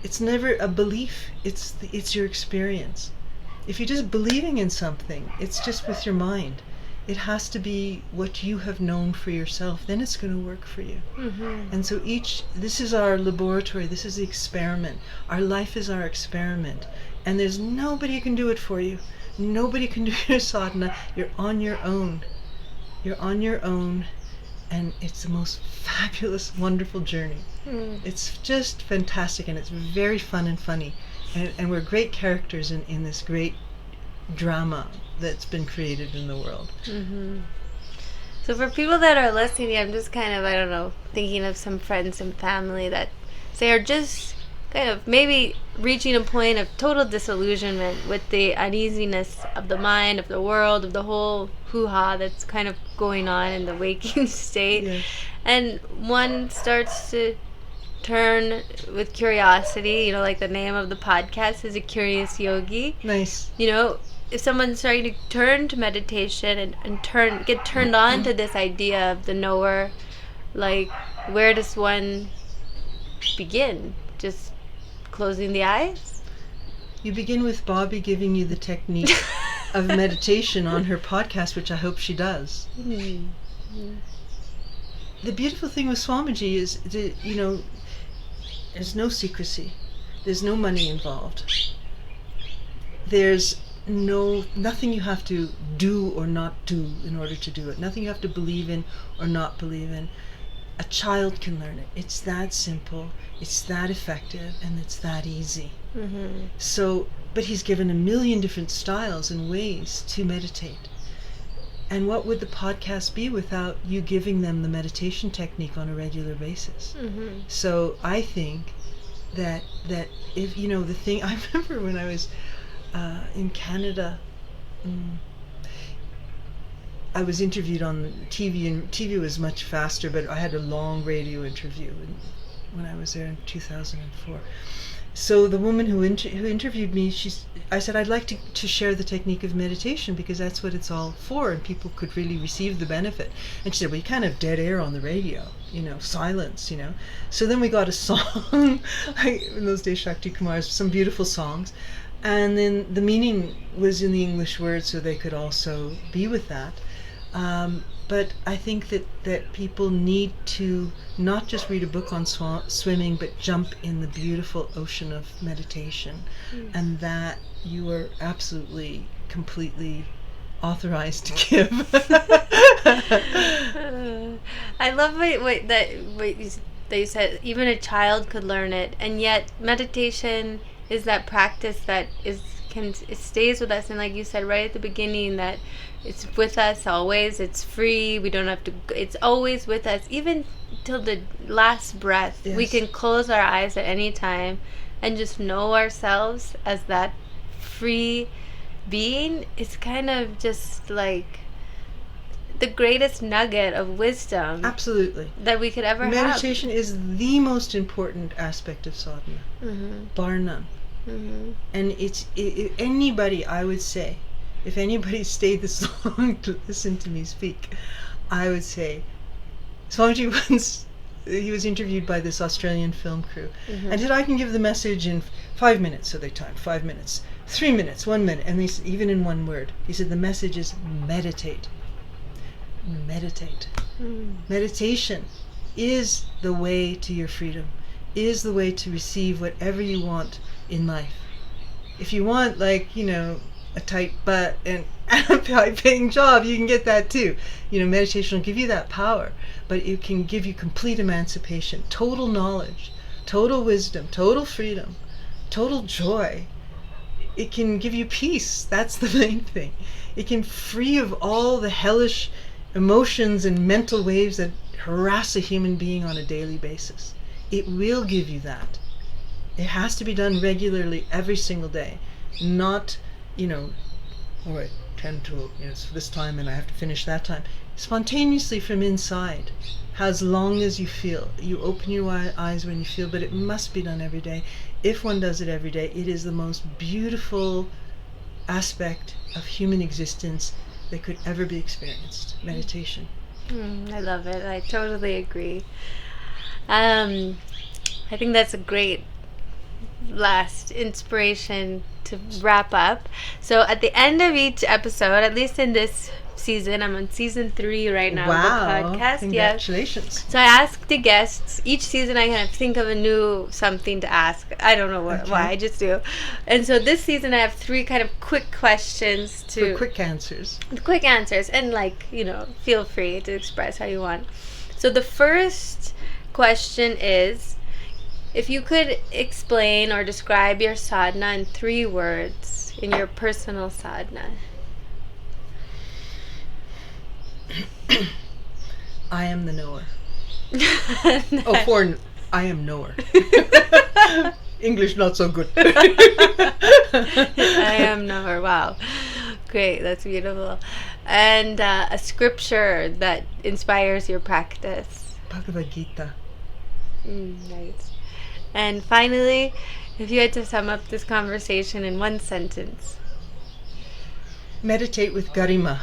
it's never a belief. It's your experience. If you're just believing in something, it's just with your mind. It has to be what you have known for yourself. Then it's going to work for you. Mm-hmm. And so this is our laboratory. This is the experiment. Our life is our experiment. And there's nobody who can do it for you. Nobody can do your sadhana. You're on your own. You're on your own. And it's the most fabulous, wonderful journey. It's just fantastic, and it's very fun and funny. And we're great characters in this great drama that's been created in the world. Mm-hmm. So for people that are listening, I'm just kind of, I don't know, thinking of some friends and family that say are just kind of maybe reaching a point of total disillusionment with the uneasiness of the mind, of the world, of the whole hoo-ha that's kind of going on in the waking state. Yes. And one starts to turn with curiosity, like the name of the podcast is A Curious Yogi. Nice. If someone's starting to turn to meditation and get turned on to this idea of the knower, like, where does one begin? Just closing the eyes? You begin with Bobby giving you the technique of meditation on her podcast, which I hope she does. Mm-hmm. The beautiful thing with Swamiji is that, there's no secrecy. There's no money involved. There's nothing you have to do or not do in order to do it. Nothing you have to believe in or not believe in. A child can learn it. It's that simple, it's that effective, and it's that easy. Mm-hmm. So, but he's given a million different styles and ways to meditate. And what would the podcast be without you giving them the meditation technique on a regular basis? Mm-hmm. So I think that if, the thing, I remember when I was in Canada, I was interviewed on TV, and TV was much faster, but I had a long radio interview when I was there in 2004. So the woman who interviewed me, I said, I'd like to share the technique of meditation because that's what it's all for, and people could really receive the benefit. And she said, well, you can't have dead air on the radio, silence, So then we got a song, in those days, Shakti Kumar's, some beautiful songs. And then the meaning was in the English words, so they could also be with that. But I think that people need to not just read a book on swimming, but jump in the beautiful ocean of meditation. And that you are absolutely, completely authorized to give. I love that you said even a child could learn it, and yet meditation is that practice that it stays with us, and like you said right at the beginning, that it's with us always. It's free. We don't have to. It's always with us, even till the last breath. Yes. We can close our eyes at any time and just know ourselves as that free being. It's kind of just like the greatest nugget of wisdom. Absolutely. That we could ever have. Meditation is the most important aspect of sadhana, bar none. Mm-hmm. And anybody, I would say, if anybody stayed this long to listen to me speak, I would say, Swamiji once, he was interviewed by this Australian film crew, and said, I can give the message in 5 minutes, so they timed 5 minutes, 3 minutes, 1 minute, and even in one word. He said, the message is meditate. Meditate. Meditation is the way to your freedom, is the way to receive whatever you want in life. If you want, a tight butt and a high-paying job, you can get that too. Meditation will give you that power, but it can give you complete emancipation, total knowledge, total wisdom, total freedom, total joy. It can give you peace. That's the main thing. It can free you of all the hellish emotions and mental waves that harass a human being on a daily basis. It will give you that. It has to be done regularly every single day, not all right, 10 to, it's this time and I have to finish that time. Spontaneously from inside, as long as you feel. You open your eyes when you feel, but it must be done every day. If one does it every day, it is the most beautiful aspect of human existence that could ever be experienced. Meditation. I love it. I totally agree. I think that's a great last inspiration to wrap up. So at the end of each episode, at least in this season, I'm on season 3 right now of the podcast. Congratulations. Yeah. So I ask the guests each season. I kind of think of a new something to ask. I don't know why, I just do. And so this season I have 3 kind of quick questions For quick answers. Quick answers, and feel free to express how you want. So the first question is, if you could explain or describe your sadhana in 3 words, in your personal sadhana. I am the knower. Nice. I am knower. English not so good. I am knower. Wow. Great. That's beautiful. And a scripture that inspires your practice. Bhagavad Gita. Nice. And finally, if you had to sum up this conversation in 1 sentence. Meditate with Garima.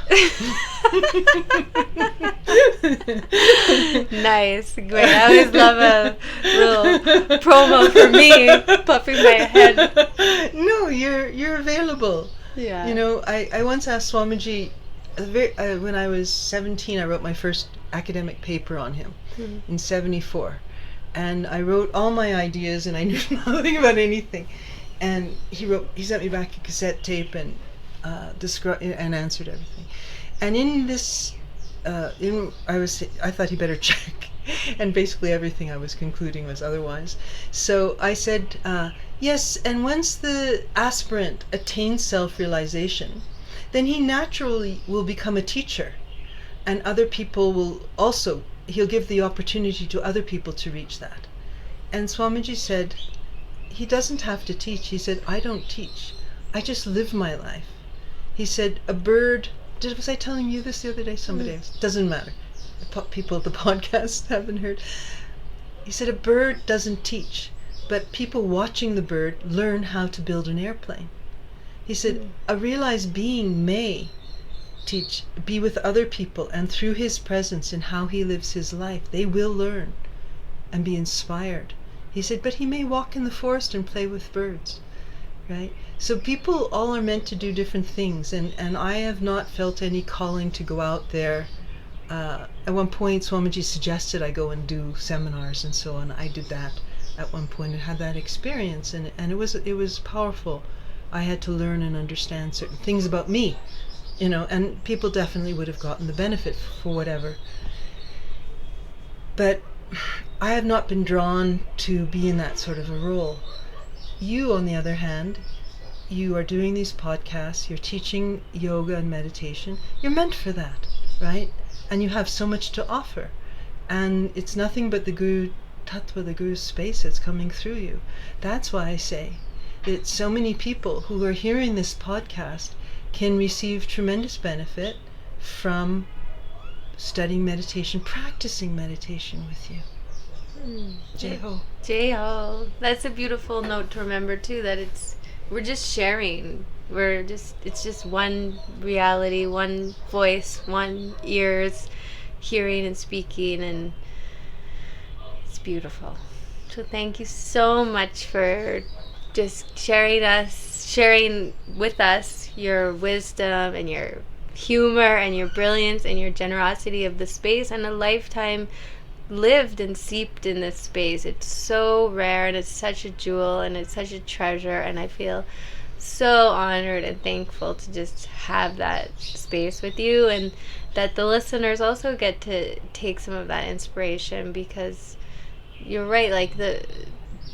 Nice. Great. I always love a little promo for me, puffing my head. No, you're available. Yeah. I once asked Swamiji, when I was 17, I wrote my first academic paper on him in 74. And I wrote all my ideas, and I knew nothing about anything. And he sent me back a cassette tape and and answered everything. And in this, I thought he better check. And basically everything I was concluding was otherwise. So I said, yes, and once the aspirant attains self-realization, then he naturally will become a teacher. And other people will also, he'll give the opportunity to other people to reach that. And Swamiji said, he doesn't have to teach. He said, I don't teach. I just live my life. He said, a bird, was I telling you this the other day? Somebody else. Doesn't matter. People at the podcast haven't heard. He said, a bird doesn't teach, but people watching the bird learn how to build an airplane. He said, a realized being may teach, be with other people, and through his presence and how he lives his life, they will learn and be inspired. He said, but he may walk in the forest and play with birds, right? So people all are meant to do different things, and I have not felt any calling to go out there. At one point, Swamiji suggested I go and do seminars and so on. I did that at one point and had that experience, and it was powerful. I had to learn and understand certain things about me, and people definitely would have gotten the benefit for whatever. But I have not been drawn to be in that sort of a role. You, on the other hand, you are doing these podcasts, you're teaching yoga and meditation. You're meant for that, right? And you have so much to offer. And it's nothing but the Guru Tattva, the Guru's space that's coming through you. That's why I say that so many people who are hearing this podcast can receive tremendous benefit from studying meditation, practicing meditation with you. Jai-ho. Jai-ho. That's a beautiful note to remember too, that we're just sharing. It's just one reality, one voice, one ears hearing and speaking, and it's beautiful. So thank you so much for just sharing with us your wisdom and your humor and your brilliance and your generosity of the space, and a lifetime lived and seeped in this space. It's so rare, and it's such a jewel, and it's such a treasure, and I feel so honored and thankful to just have that space with you, and that the listeners also get to take some of that inspiration, because you're right,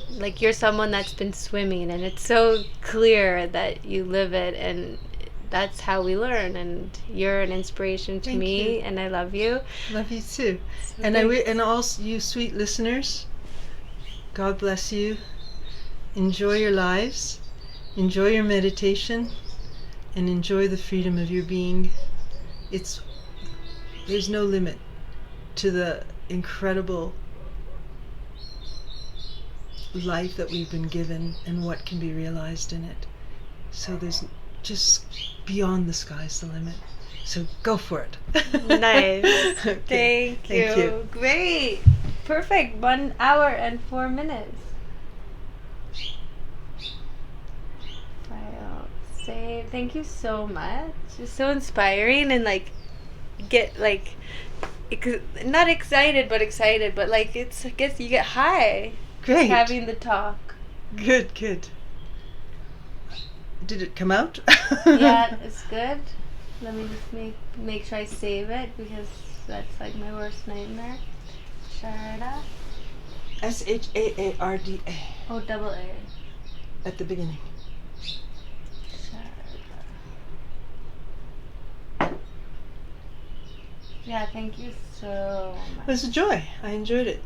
like you're someone that's been swimming, and it's so clear that you live it, and that's how we learn, and you're an inspiration to me, and I love you. Love you too. So and and all you sweet listeners, God bless you. Enjoy your lives, enjoy your meditation, and enjoy the freedom of your being. There's no limit to the incredible life that we've been given and what can be realized in it. So there's just beyond the sky's the limit. So go for it. Nice. Okay. Thank you. Great. Perfect. 1 hour and 4 minutes. Same. Thank you so much. It's so inspiring and like get like not excited but like it's I guess you get high Great. having the talk. Good, good. Did it come out? Yeah, it's good. Let me just make sure I save it because that's like my worst nightmare. Shaarda. Shaarda Oh, double A. at the beginning. Shaarda. Yeah, thank you so much. It was a joy. I enjoyed it.